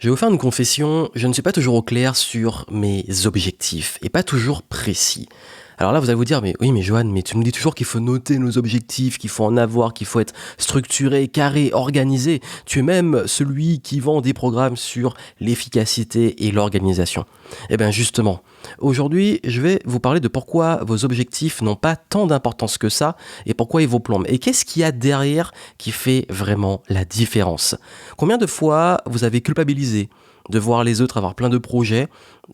Je vais vous faire une confession, je ne suis pas toujours au clair sur mes objectifs et pas toujours précis. Alors là, vous allez vous dire, mais oui, mais Johan, mais tu nous dis toujours qu'il faut noter nos objectifs, qu'il faut en avoir, qu'il faut être structuré, carré, organisé. Tu es même celui qui vend des programmes sur l'efficacité et l'organisation. Eh bien justement, aujourd'hui, je vais vous parler de pourquoi vos objectifs n'ont pas tant d'importance que ça et pourquoi ils vous plombent. Et qu'est-ce qu'il y a derrière qui fait vraiment la différence? Combien de fois vous avez culpabilisé de voir les autres avoir plein de projets,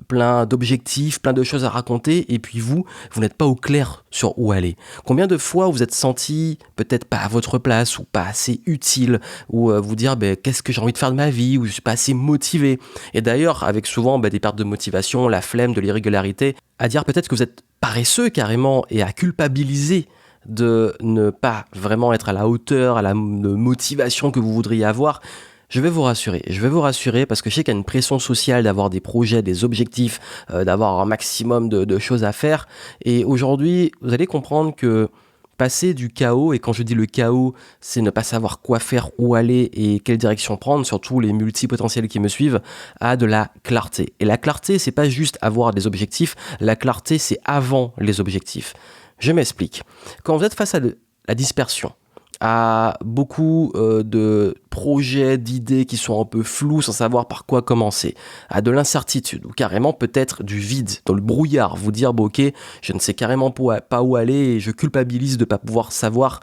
plein d'objectifs, plein de choses à raconter, et puis vous n'êtes pas au clair sur où aller. Combien de fois vous êtes senti peut-être pas à votre place, ou pas assez utile, ou vous dire qu'est-ce que j'ai envie de faire de ma vie, ou je suis pas assez motivé. Et d'ailleurs, avec souvent des pertes de motivation, la flemme, de l'irrégularité, à dire peut-être que vous êtes paresseux carrément, et à culpabiliser de ne pas vraiment être à la hauteur, à la motivation que vous voudriez avoir. Je vais vous rassurer parce que je sais qu'il y a une pression sociale d'avoir des projets, des objectifs, d'avoir un maximum de choses à faire. Et aujourd'hui, vous allez comprendre que passer du chaos, et quand je dis le chaos, c'est ne pas savoir quoi faire, où aller et quelle direction prendre, surtout les multipotentiels qui me suivent, à de la clarté. Et la clarté, c'est pas juste avoir des objectifs, la clarté, c'est avant les objectifs. Je m'explique. Quand vous êtes face à la dispersion, à beaucoup de projets, d'idées qui sont un peu flous sans savoir par quoi commencer, à de l'incertitude ou carrément peut-être du vide, dans le brouillard, vous dire ok, je ne sais carrément pas où aller et je culpabilise de ne pas pouvoir savoir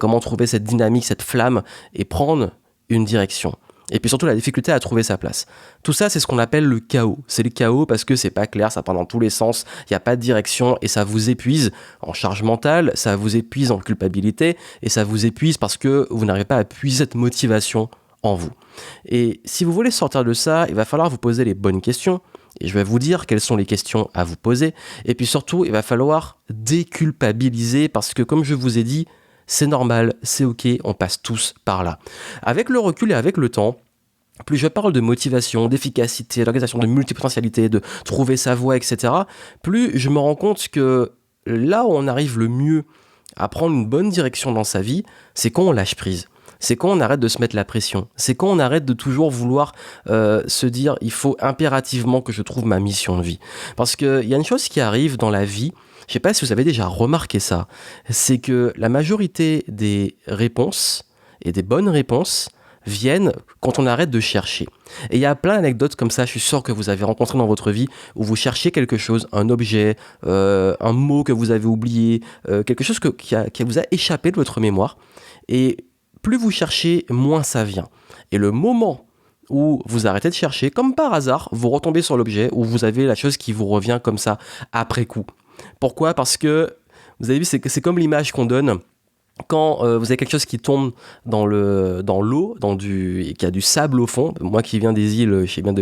comment trouver cette dynamique, cette flamme et prendre une direction. Et puis surtout la difficulté à trouver sa place. Tout ça, c'est ce qu'on appelle le chaos. C'est le chaos parce que c'est pas clair, ça part dans tous les sens, il n'y a pas de direction et ça vous épuise en charge mentale, ça vous épuise en culpabilité et ça vous épuise parce que vous n'arrivez pas à puiser cette motivation en vous. Et si vous voulez sortir de ça, il va falloir vous poser les bonnes questions. Et je vais vous dire quelles sont les questions à vous poser. Et puis surtout, il va falloir déculpabiliser parce que comme je vous ai dit, c'est normal, c'est ok, on passe tous par là. Avec le recul et avec le temps, plus je parle de motivation, d'efficacité, d'organisation, de multipotentialité, de trouver sa voie, etc., plus je me rends compte que là où on arrive le mieux à prendre une bonne direction dans sa vie, c'est quand on lâche prise. C'est quand on arrête de se mettre la pression. C'est quand on arrête de toujours vouloir se dire il faut impérativement que je trouve ma mission de vie. Parce qu'il y a une chose qui arrive dans la vie, je ne sais pas si vous avez déjà remarqué ça, c'est que la majorité des réponses et des bonnes réponses viennent quand on arrête de chercher. Et il y a plein d'anecdotes comme ça, je suis sûr que vous avez rencontré dans votre vie, où vous cherchez quelque chose, un objet, un mot que vous avez oublié, quelque chose qui vous a échappé de votre mémoire. Et plus vous cherchez, moins ça vient. Et le moment où vous arrêtez de chercher, comme par hasard, vous retombez sur l'objet, où vous avez la chose qui vous revient comme ça, après coup. Pourquoi ? Parce que, vous avez vu, c'est comme l'image qu'on donne quand vous avez quelque chose qui tombe dans l'eau, et qu'il y a du sable au fond. Moi qui viens des îles, je sais bien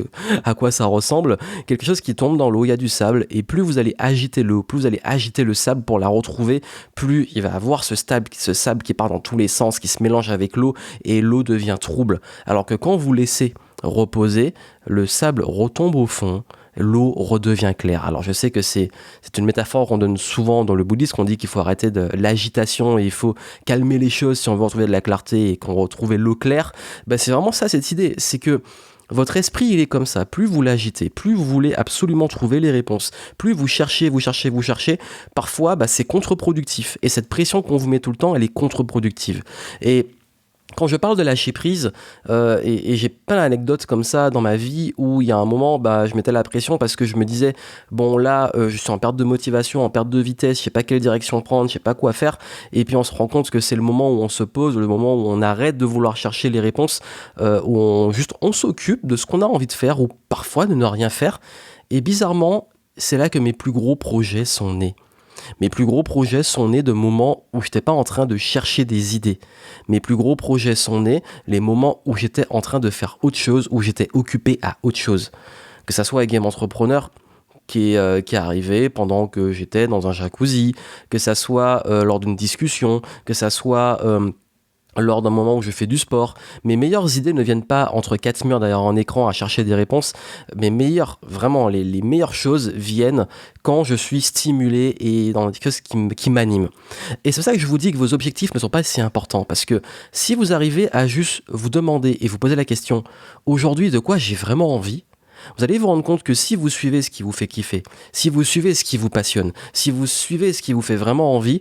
à quoi ça ressemble. Quelque chose qui tombe dans l'eau, il y a du sable, et plus vous allez agiter l'eau, plus vous allez agiter le sable pour la retrouver, plus il va avoir ce sable qui part dans tous les sens, qui se mélange avec l'eau, et l'eau devient trouble. Alors que quand vous laissez reposer, le sable retombe au fond, l'eau redevient claire. Alors je sais que c'est une métaphore qu'on donne souvent dans le bouddhisme, qu'on dit qu'il faut arrêter de l'agitation et il faut calmer les choses si on veut retrouver de la clarté et qu'on retrouve l'eau claire. C'est vraiment ça cette idée, c'est que votre esprit il est comme ça, plus vous l'agitez, plus vous voulez absolument trouver les réponses, plus vous cherchez, parfois c'est contre-productif et cette pression qu'on vous met tout le temps elle est contre-productive. Et quand je parle de lâcher prise, et j'ai plein d'anecdotes comme ça dans ma vie où il y a un moment, je mettais la pression parce que je me disais, bon là, je suis en perte de motivation, en perte de vitesse, je sais pas quelle direction prendre, je sais pas quoi faire. Et puis on se rend compte que c'est le moment où on se pose, le moment où on arrête de vouloir chercher les réponses, où on s'occupe de ce qu'on a envie de faire ou parfois de ne rien faire. Et bizarrement, c'est là que mes plus gros projets sont nés. Mes plus gros projets sont nés de moments où je n'étais pas en train de chercher des idées. Mes plus gros projets sont nés les moments où j'étais en train de faire autre chose, où j'étais occupé à autre chose. Que ça soit avec Game Entrepreneur, qui est arrivé pendant que j'étais dans un jacuzzi, que ça soit lors d'une discussion, que ça soit lors d'un moment où je fais du sport. Mes meilleures idées ne viennent pas entre quatre murs derrière un écran à chercher des réponses. Mes meilleures, vraiment, les meilleures choses viennent quand je suis stimulé et dans quelque chose qui m'anime. Et c'est pour ça que je vous dis que vos objectifs ne sont pas si importants. Parce que si vous arrivez à juste vous demander et vous poser la question, aujourd'hui, de quoi j'ai vraiment envie ? Vous allez vous rendre compte que si vous suivez ce qui vous fait kiffer, si vous suivez ce qui vous passionne, si vous suivez ce qui vous fait vraiment envie,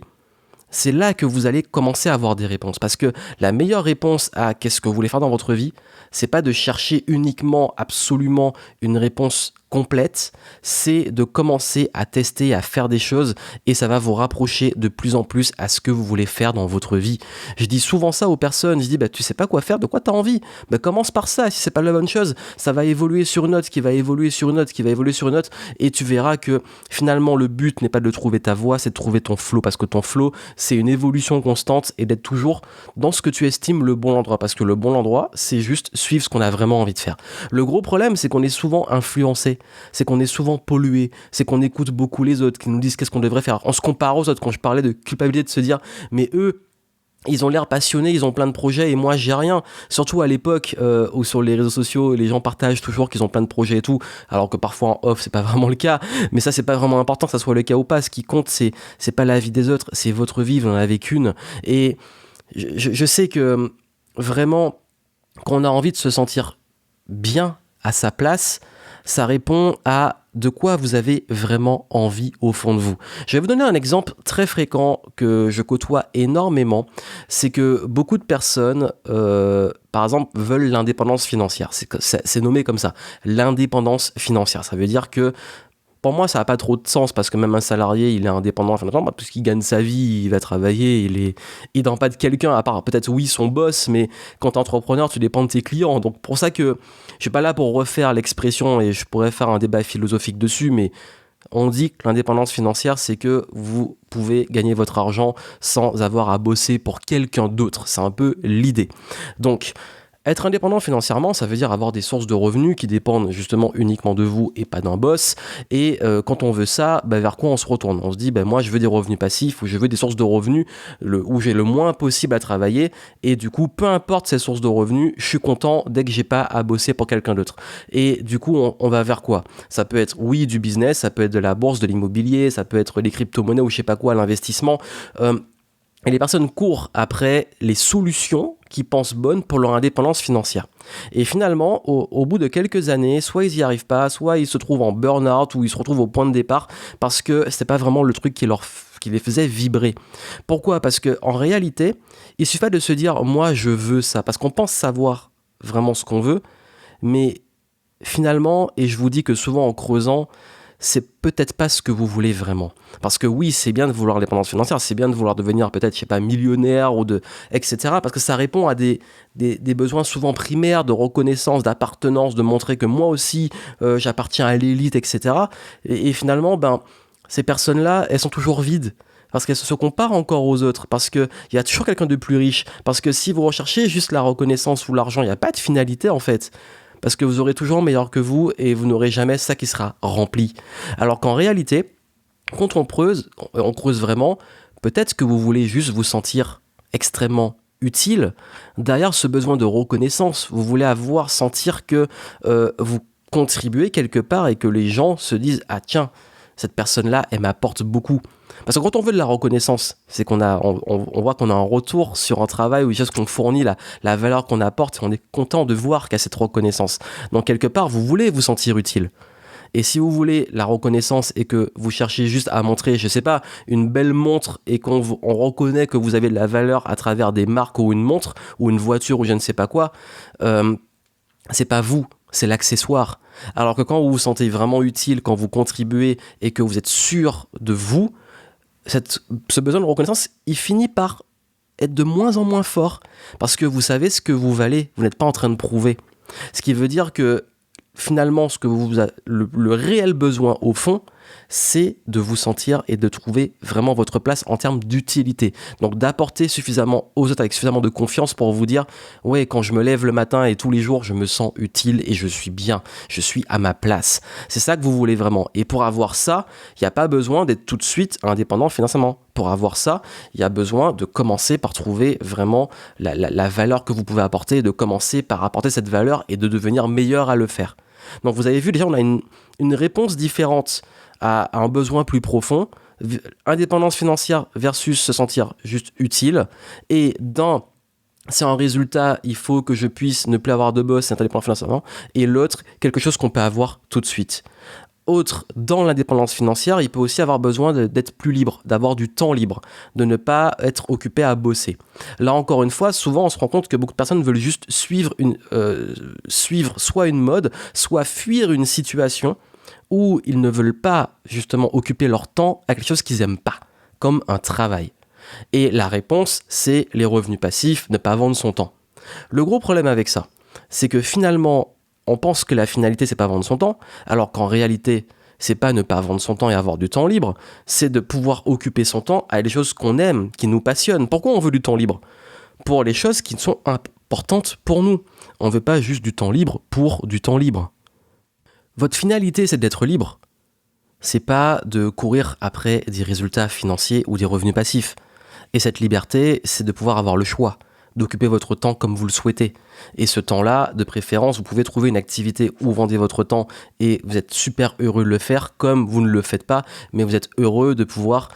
c'est là que vous allez commencer à avoir des réponses. Parce que la meilleure réponse à qu'est-ce que vous voulez faire dans votre vie, c'est pas de chercher uniquement, absolument une réponse complète, c'est de commencer à tester, à faire des choses et ça va vous rapprocher de plus en plus à ce que vous voulez faire dans votre vie. Je dis souvent ça aux personnes, je dis tu sais pas quoi faire, de quoi tu as envie, commence par ça, si c'est pas la bonne chose, ça va évoluer sur une autre, qui va évoluer sur une autre, qui va évoluer sur une autre et tu verras que finalement le but n'est pas de trouver ta voie, c'est de trouver ton flow parce que ton flow c'est une évolution constante et d'être toujours dans ce que tu estimes le bon endroit parce que le bon endroit c'est juste suivre ce qu'on a vraiment envie de faire. Le gros problème c'est qu'on est souvent influencé, c'est qu'on est souvent pollué, c'est qu'on écoute beaucoup les autres qui nous disent qu'est-ce qu'on devrait faire. On se compare aux autres. Quand je parlais de culpabilité, de se dire mais eux ils ont l'air passionnés, ils ont plein de projets et moi j'ai rien. Surtout à l'époque où sur les réseaux sociaux les gens partagent toujours qu'ils ont plein de projets et tout, alors que parfois en off c'est pas vraiment le cas. Mais ça c'est pas vraiment important que ça soit le cas ou pas. Ce qui compte c'est pas la vie des autres, c'est votre vie, vous en avez qu'une. Et je sais que vraiment quand on a envie de se sentir bien à sa place, ça répond à de quoi vous avez vraiment envie au fond de vous. Je vais vous donner un exemple très fréquent que je côtoie énormément. C'est que beaucoup de personnes, par exemple, veulent l'indépendance financière. C'est nommé comme ça, l'indépendance financière. Ça veut dire que pour moi, ça n'a pas trop de sens parce que même un salarié, il est indépendant financièrement parce qu'il gagne sa vie, il va travailler, il dépend pas de quelqu'un, à part peut-être oui son boss, mais quand t'es entrepreneur, tu dépends de tes clients. Donc pour ça que je suis pas là pour refaire l'expression et je pourrais faire un débat philosophique dessus, mais on dit que l'indépendance financière, c'est que vous pouvez gagner votre argent sans avoir à bosser pour quelqu'un d'autre. C'est un peu l'idée. Donc être indépendant financièrement, ça veut dire avoir des sources de revenus qui dépendent justement uniquement de vous et pas d'un boss. Et quand on veut ça, vers quoi on se retourne ? On se dit, moi je veux des revenus passifs ou je veux des sources de revenus où j'ai le moins possible à travailler. Et du coup, peu importe ces sources de revenus, je suis content dès que j'ai pas à bosser pour quelqu'un d'autre. Et du coup, on va vers quoi ? Ça peut être, oui, du business, ça peut être de la bourse, de l'immobilier, ça peut être les crypto-monnaies ou je sais pas quoi, l'investissement. Et les personnes courent après les solutions qu'ils pensent bonnes pour leur indépendance financière. Et finalement, au bout de quelques années, soit ils n'y arrivent pas, soit ils se trouvent en burn-out ou ils se retrouvent au point de départ parce que c'est pas vraiment le truc qui les faisait vibrer. Pourquoi ? Parce qu'en réalité, il suffit pas de se dire « moi je veux ça », parce qu'on pense savoir vraiment ce qu'on veut, mais finalement, et je vous dis que souvent en creusant, c'est peut-être pas ce que vous voulez vraiment. Parce que oui, c'est bien de vouloir l'indépendance financière, c'est bien de vouloir devenir peut-être, millionnaire etc. Parce que ça répond à des besoins souvent primaires de reconnaissance, d'appartenance, de montrer que moi aussi, j'appartiens à l'élite, etc. Et finalement, ces personnes-là, elles sont toujours vides. Parce qu'elles se comparent encore aux autres, parce qu'il y a toujours quelqu'un de plus riche, parce que si vous recherchez juste la reconnaissance ou l'argent, il n'y a pas de finalité en fait. Parce que vous aurez toujours meilleur que vous et vous n'aurez jamais ça qui sera rempli. Alors qu'en réalité, quand on creuse vraiment, peut-être que vous voulez juste vous sentir extrêmement utile derrière ce besoin de reconnaissance. Vous voulez sentir que vous contribuez quelque part et que les gens se disent « Ah tiens, cette personne-là, elle m'apporte beaucoup ». Parce que quand on veut de la reconnaissance, c'est qu'on voit qu'on a un retour sur un travail ou des choses qu'on fournit, la valeur qu'on apporte, et on est content de voir qu'il y a cette reconnaissance. Donc quelque part, vous voulez vous sentir utile. Et si vous voulez la reconnaissance et que vous cherchez juste à montrer, je sais pas, une belle montre et qu'on reconnaît que vous avez de la valeur à travers des marques ou une montre ou une voiture ou je ne sais pas quoi, c'est pas vous, c'est l'accessoire. Alors que quand vous vous sentez vraiment utile, quand vous contribuez et que vous êtes sûr de vous, ce besoin de reconnaissance, il finit par être de moins en moins fort parce que vous savez ce que vous valez, vous n'êtes pas en train de prouver. Ce qui veut dire que finalement, ce que le réel besoin au fond, c'est de vous sentir et de trouver vraiment votre place en termes d'utilité. Donc d'apporter suffisamment aux autres avec suffisamment de confiance pour vous dire « Ouais, quand je me lève le matin et tous les jours, je me sens utile et je suis bien, je suis à ma place. » C'est ça que vous voulez vraiment. Et pour avoir ça, il n'y a pas besoin d'être tout de suite indépendant financièrement. Pour avoir ça, il y a besoin de commencer par trouver vraiment la valeur que vous pouvez apporter, de commencer par apporter cette valeur et de devenir meilleur à le faire. Donc vous avez vu, déjà on a une réponse différente à un besoin plus profond, indépendance financière versus se sentir juste utile, et c'est un résultat, il faut que je puisse ne plus avoir de boss, c'est indépendant financièrement, et l'autre, quelque chose qu'on peut avoir tout de suite. Autre, dans l'indépendance financière, il peut aussi avoir besoin d'être plus libre, d'avoir du temps libre, de ne pas être occupé à bosser. Là encore une fois, souvent on se rend compte que beaucoup de personnes veulent juste suivre soit une mode, soit fuir une situation où ils ne veulent pas justement occuper leur temps à quelque chose qu'ils n'aiment pas, comme un travail. Et la réponse, c'est les revenus passifs, ne pas vendre son temps. Le gros problème avec ça, c'est que finalement, on pense que la finalité, c'est pas vendre son temps, alors qu'en réalité, c'est pas ne pas vendre son temps et avoir du temps libre, c'est de pouvoir occuper son temps à des choses qu'on aime, qui nous passionnent. Pourquoi on veut du temps libre ? Pour les choses qui sont importantes pour nous. On veut pas juste du temps libre pour du temps libre. Votre finalité, c'est d'être libre. C'est pas de courir après des résultats financiers ou des revenus passifs. Et cette liberté, c'est de pouvoir avoir le choix d'occuper votre temps comme vous le souhaitez. Et ce temps-là, de préférence, vous pouvez trouver une activité où vous vendez votre temps et vous êtes super heureux de le faire, comme vous ne le faites pas, mais vous êtes heureux de pouvoir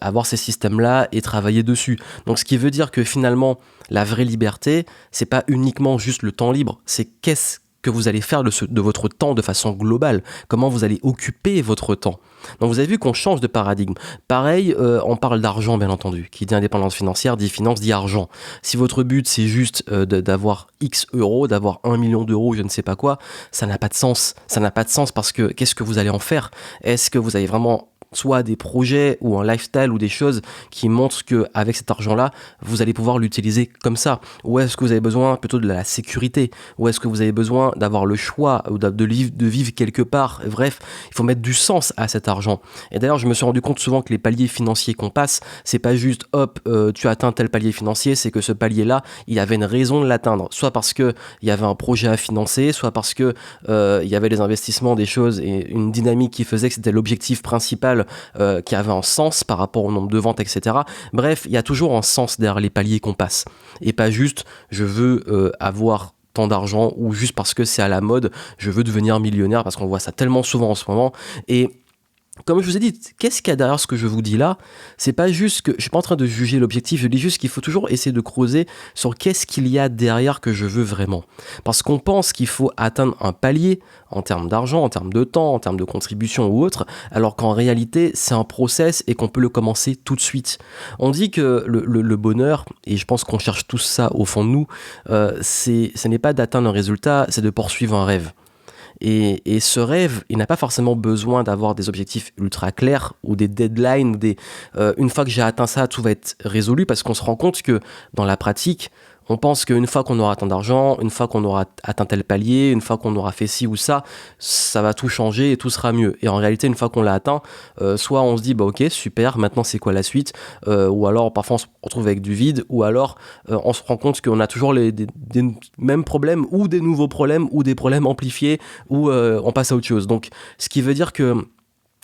avoir ces systèmes-là et travailler dessus. Donc ce qui veut dire que finalement, la vraie liberté, c'est pas uniquement juste le temps libre, c'est qu'est-ce que vous allez faire de votre temps de façon globale, comment vous allez occuper votre temps. Donc vous avez vu qu'on change de paradigme. Pareil, on parle d'argent bien entendu, qui dit indépendance financière, dit finance, dit argent. Si votre but c'est juste d'avoir X euros, d'avoir 1 million d'euros, je ne sais pas quoi, ça n'a pas de sens. Ça n'a pas de sens parce que qu'est-ce que vous allez en faire ? Est-ce que vous avez vraiment soit des projets ou un lifestyle ou des choses qui montrent qu'avec cet argent-là, vous allez pouvoir l'utiliser comme ça? Ou est-ce que vous avez besoin plutôt de la sécurité? Ou est-ce que vous avez besoin d'avoir le choix ou de vivre quelque part? Bref, il faut mettre du sens à cet argent. Et d'ailleurs, je me suis rendu compte souvent que les paliers financiers qu'on passe, c'est pas juste hop, tu atteins tel palier financier, c'est que ce palier-là, il y avait une raison de l'atteindre. Soit parce qu'il y avait un projet à financer, soit parce que il y avait des investissements, des choses et une dynamique qui faisait que c'était l'objectif principal qui avait un sens par rapport au nombre de ventes, etc. Bref, il y a toujours un sens derrière les paliers qu'on passe. Et pas juste, je veux avoir tant d'argent ou juste parce que c'est à la mode, je veux devenir millionnaire parce qu'on voit ça tellement souvent en ce moment. Et comme je vous ai dit, qu'est-ce qu'il y a derrière ce que je vous dis là ? C'est pas juste que je suis pas en train de juger l'objectif, je dis juste qu'il faut toujours essayer de creuser sur qu'est-ce qu'il y a derrière que je veux vraiment. Parce qu'on pense qu'il faut atteindre un palier en termes d'argent, en termes de temps, en termes de contribution ou autre, alors qu'en réalité, c'est un process et qu'on peut le commencer tout de suite. On dit que le bonheur, et je pense qu'on cherche tous ça au fond de nous, ce n'est pas d'atteindre un résultat, c'est de poursuivre un rêve. Et ce rêve, il n'a pas forcément besoin d'avoir des objectifs ultra clairs ou des deadlines, une fois que j'ai atteint ça, tout va être résolu, parce qu'on se rend compte que dans la pratique, on pense qu'une fois qu'on aura atteint d'argent, une fois qu'on aura atteint tel palier, une fois qu'on aura fait ci ou ça, ça va tout changer et tout sera mieux. Et en réalité, une fois qu'on l'a atteint, soit on se dit bah ok super, maintenant c'est quoi la suite, ou alors parfois on se retrouve avec du vide, ou alors on se rend compte qu'on a toujours des mêmes problèmes ou des nouveaux problèmes ou des problèmes amplifiés, ou on passe à autre chose. Donc ce qui veut dire que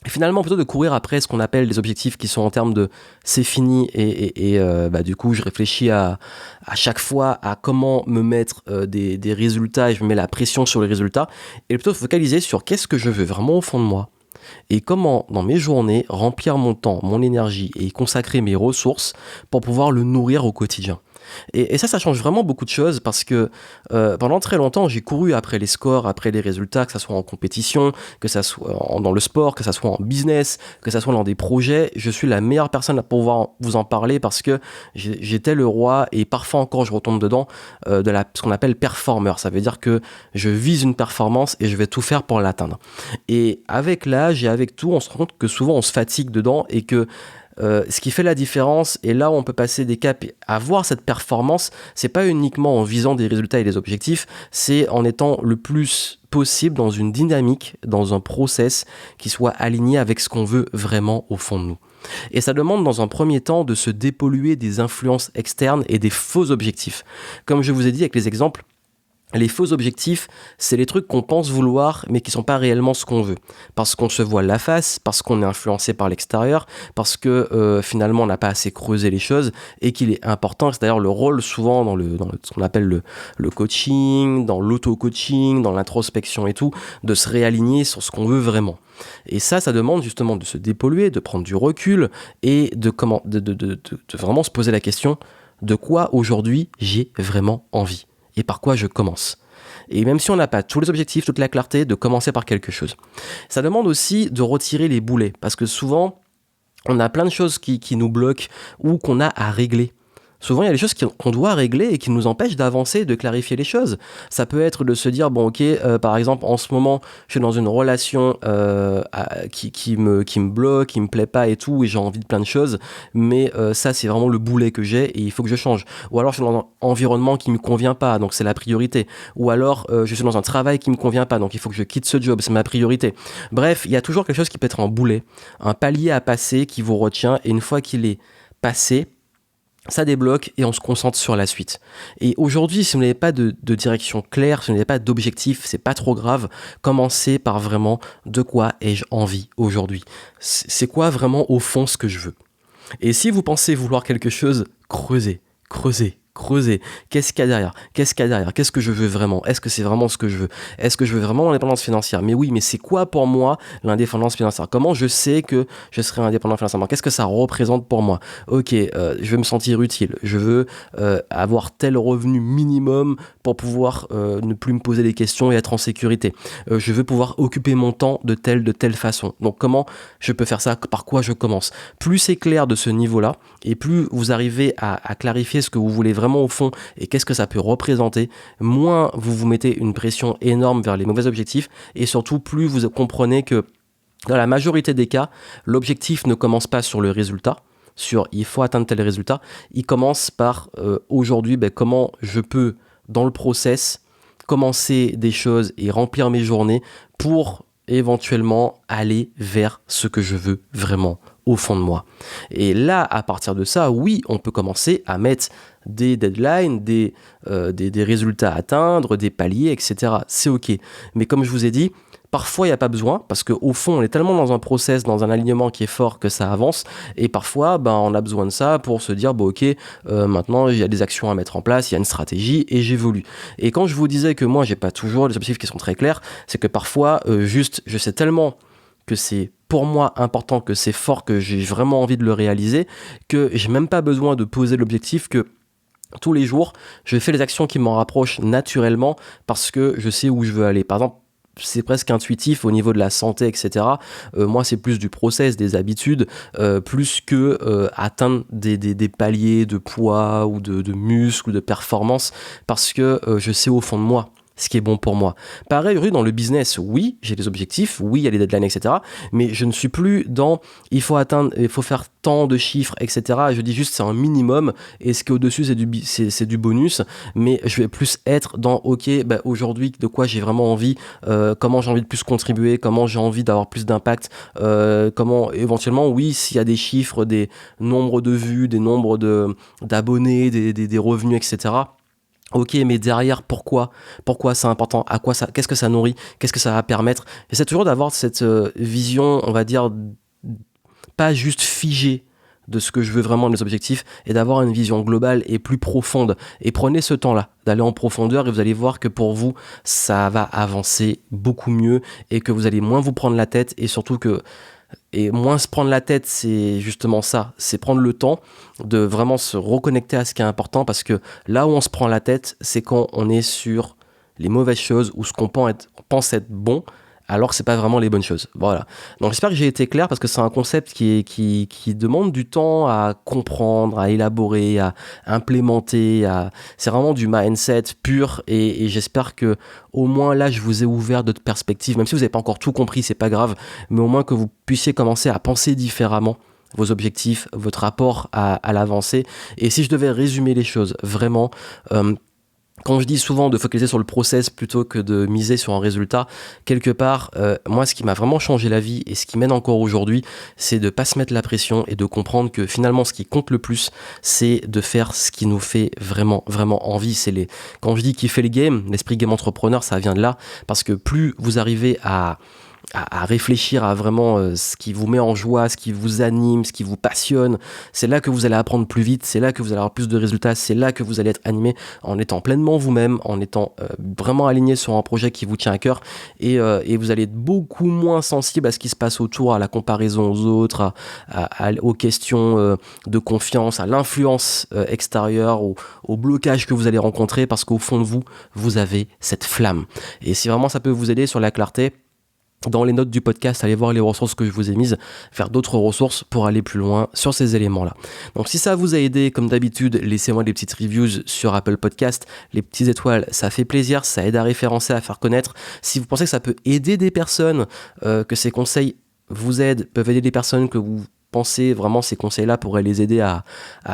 finalement, plutôt de courir après ce qu'on appelle des objectifs qui sont en termes de c'est fini et du coup je réfléchis à chaque fois à comment me mettre des résultats et je me mets la pression sur les résultats, et plutôt focaliser sur qu'est-ce que je veux vraiment au fond de moi et comment dans mes journées remplir mon temps, mon énergie et consacrer mes ressources pour pouvoir le nourrir au quotidien. Et ça change vraiment beaucoup de choses, parce que pendant très longtemps, j'ai couru après les scores, après les résultats, que ça soit en compétition, que ça soit dans le sport, que ça soit en business, que ça soit dans des projets. Je suis la meilleure personne à pouvoir vous en parler, parce que j'étais le roi, et parfois encore je retombe dedans, ce qu'on appelle performer. Ça veut dire que je vise une performance et je vais tout faire pour l'atteindre. Et avec l'âge et avec tout, on se rend compte que souvent on se fatigue dedans, et que Ce qui fait la différence, et là où on peut passer des caps et avoir cette performance, c'est pas uniquement en visant des résultats et des objectifs, c'est en étant le plus possible dans une dynamique, dans un process qui soit aligné avec ce qu'on veut vraiment au fond de nous. Et ça demande dans un premier temps de se dépolluer des influences externes et des faux objectifs. Comme je vous ai dit avec les exemples, les faux objectifs, c'est les trucs qu'on pense vouloir, mais qui sont pas réellement ce qu'on veut. Parce qu'on se voile la face, parce qu'on est influencé par l'extérieur, parce que finalement on n'a pas assez creusé les choses, et qu'il est important, c'est d'ailleurs le rôle souvent ce qu'on appelle le coaching, dans l'auto-coaching, dans l'introspection et tout, de se réaligner sur ce qu'on veut vraiment. Et ça demande justement de se dépolluer, de prendre du recul, et de vraiment se poser la question de quoi aujourd'hui j'ai vraiment envie. Et par quoi je commence. Et même si on n'a pas tous les objectifs, toute la clarté, de commencer par quelque chose. Ça demande aussi de retirer les boulets, parce que souvent, on a plein de choses qui nous bloquent ou qu'on a à régler. Souvent, il y a des choses qu'on doit régler et qui nous empêchent d'avancer, de clarifier les choses. Ça peut être de se dire, bon ok, par exemple, en ce moment, je suis dans une relation qui me bloque, qui me plaît pas et tout, et j'ai envie de plein de choses, mais ça, c'est vraiment le boulet que j'ai et il faut que je change. Ou alors, je suis dans un environnement qui me convient pas, donc c'est la priorité. Ou alors, je suis dans un travail qui me convient pas, donc il faut que je quitte ce job, c'est ma priorité. Bref, il y a toujours quelque chose qui peut être un boulet, un palier à passer qui vous retient, et une fois qu'il est passé, ça débloque et on se concentre sur la suite. Et aujourd'hui, si vous n'avez pas de direction claire, si vous n'avez pas d'objectif, c'est pas trop grave. Commencez par vraiment de quoi ai-je envie aujourd'hui. C'est quoi vraiment au fond ce que je veux. Et si vous pensez vouloir quelque chose, creusez. Qu'est-ce qu'il y a derrière ? Qu'est-ce que je veux vraiment ? Est-ce que c'est vraiment ce que je veux ? Est-ce que je veux vraiment l'indépendance financière ? Mais oui, mais c'est quoi pour moi l'indépendance financière ? Comment je sais que je serai indépendant financièrement ? Qu'est-ce que ça représente pour moi ? Ok, je veux me sentir utile. Je veux avoir tel revenu minimum pour pouvoir ne plus me poser des questions et être en sécurité. Je veux pouvoir occuper mon temps de telle façon. Donc comment je peux faire ça ? Par quoi je commence ? Plus c'est clair de ce niveau-là, et plus vous arrivez à clarifier ce que vous voulez vraiment au fond et qu'est-ce que ça peut représenter, moins vous vous mettez une pression énorme vers les mauvais objectifs, et surtout plus vous comprenez que dans la majorité des cas, l'objectif ne commence pas sur le résultat, sur il faut atteindre tel résultat, il commence par aujourd'hui comment je peux dans le process commencer des choses et remplir mes journées pour éventuellement aller vers ce que je veux vraiment au fond de moi. Et là, à partir de ça, oui, on peut commencer à mettre des deadlines, des résultats à atteindre, des paliers, etc. C'est ok. Mais comme je vous ai dit, parfois, il n'y a pas besoin, parce qu'au fond, on est tellement dans un process, dans un alignement qui est fort que ça avance, et parfois, on a besoin de ça pour se dire, ok, maintenant, il y a des actions à mettre en place, il y a une stratégie, et j'évolue. Et quand je vous disais que moi, j'ai pas toujours des objectifs qui sont très clairs, c'est que parfois, juste, je sais tellement que c'est pour moi important, que c'est fort, que j'ai vraiment envie de le réaliser, que j'ai même pas besoin de poser l'objectif, que tous les jours, je fais les actions qui m'en rapprochent naturellement parce que je sais où je veux aller. Par exemple, c'est presque intuitif au niveau de la santé, etc. Moi, c'est plus du process, des habitudes, plus que atteindre des paliers de poids ou de muscles ou de performance, parce que je sais au fond de moi ce qui est bon pour moi. Pareil, dans le business, oui, j'ai des objectifs, oui, il y a des deadlines, etc. Mais je ne suis plus dans il faut faire tant de chiffres, etc. Je dis juste c'est un minimum, et ce qui est au-dessus, c'est du bonus. Mais je vais plus être dans ok, aujourd'hui, de quoi j'ai vraiment envie, comment j'ai envie de plus contribuer, comment j'ai envie d'avoir plus d'impact, comment éventuellement, oui, s'il y a des chiffres, des nombres de vues, des nombres d'abonnés, des revenus, etc. Ok, mais derrière, pourquoi c'est important? Qu'est-ce que ça nourrit? Qu'est-ce que ça va permettre? Et c'est toujours d'avoir cette vision, on va dire, pas juste figée de ce que je veux vraiment de mes objectifs, et d'avoir une vision globale et plus profonde. Et prenez ce temps-là, d'aller en profondeur, et vous allez voir que pour vous, ça va avancer beaucoup mieux, et que vous allez moins vous prendre la tête, et surtout et moins se prendre la tête, c'est justement ça, c'est prendre le temps de vraiment se reconnecter à ce qui est important, parce que là où on se prend la tête, c'est quand on est sur les mauvaises choses ou ce qu'on pense être bon, alors que c'est pas vraiment les bonnes choses. Voilà. Donc j'espère que j'ai été clair, parce que c'est un concept qui demande du temps à comprendre, à élaborer, à implémenter. C'est vraiment du mindset pur, et j'espère que au moins là je vous ai ouvert d'autres perspectives, même si vous n'avez pas encore tout compris, c'est pas grave, mais au moins que vous puissiez commencer à penser différemment vos objectifs, votre rapport à l'avancée. Et si je devais résumer les choses, vraiment, quand je dis souvent de focaliser sur le process plutôt que de miser sur un résultat, quelque part, moi, ce qui m'a vraiment changé la vie et ce qui m'aide encore aujourd'hui, c'est de pas se mettre la pression et de comprendre que finalement, ce qui compte le plus, c'est de faire ce qui nous fait vraiment, vraiment envie. Quand je dis kiffer le game, l'esprit game entrepreneur, ça vient de là, parce que plus vous arrivez à réfléchir à vraiment ce qui vous met en joie, ce qui vous anime, ce qui vous passionne. C'est là que vous allez apprendre plus vite, c'est là que vous allez avoir plus de résultats, c'est là que vous allez être animé en étant pleinement vous-même, en étant vraiment aligné sur un projet qui vous tient à cœur et vous allez être beaucoup moins sensible à ce qui se passe autour, à la comparaison aux autres, aux questions de confiance, à l'influence extérieure, au blocage que vous allez rencontrer parce qu'au fond de vous, vous avez cette flamme. Et si vraiment ça peut vous aider sur la clarté, dans les notes du podcast, allez voir les ressources que je vous ai mises, faire d'autres ressources pour aller plus loin sur ces éléments-là. Donc si ça vous a aidé, comme d'habitude, laissez-moi des petites reviews sur Apple Podcast. Les petites étoiles, ça fait plaisir, ça aide à référencer, à faire connaître. Si vous pensez que ça peut aider des personnes, que ces conseils vous aident, peuvent aider des personnes que vous pensez vraiment ces conseils-là pourraient les aider à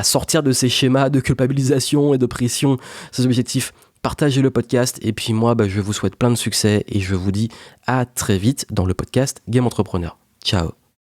sortir de ces schémas de culpabilisation et de pression, ces objectifs, partagez le podcast et puis moi je vous souhaite plein de succès et je vous dis à très vite dans le podcast Game Entrepreneur. Ciao.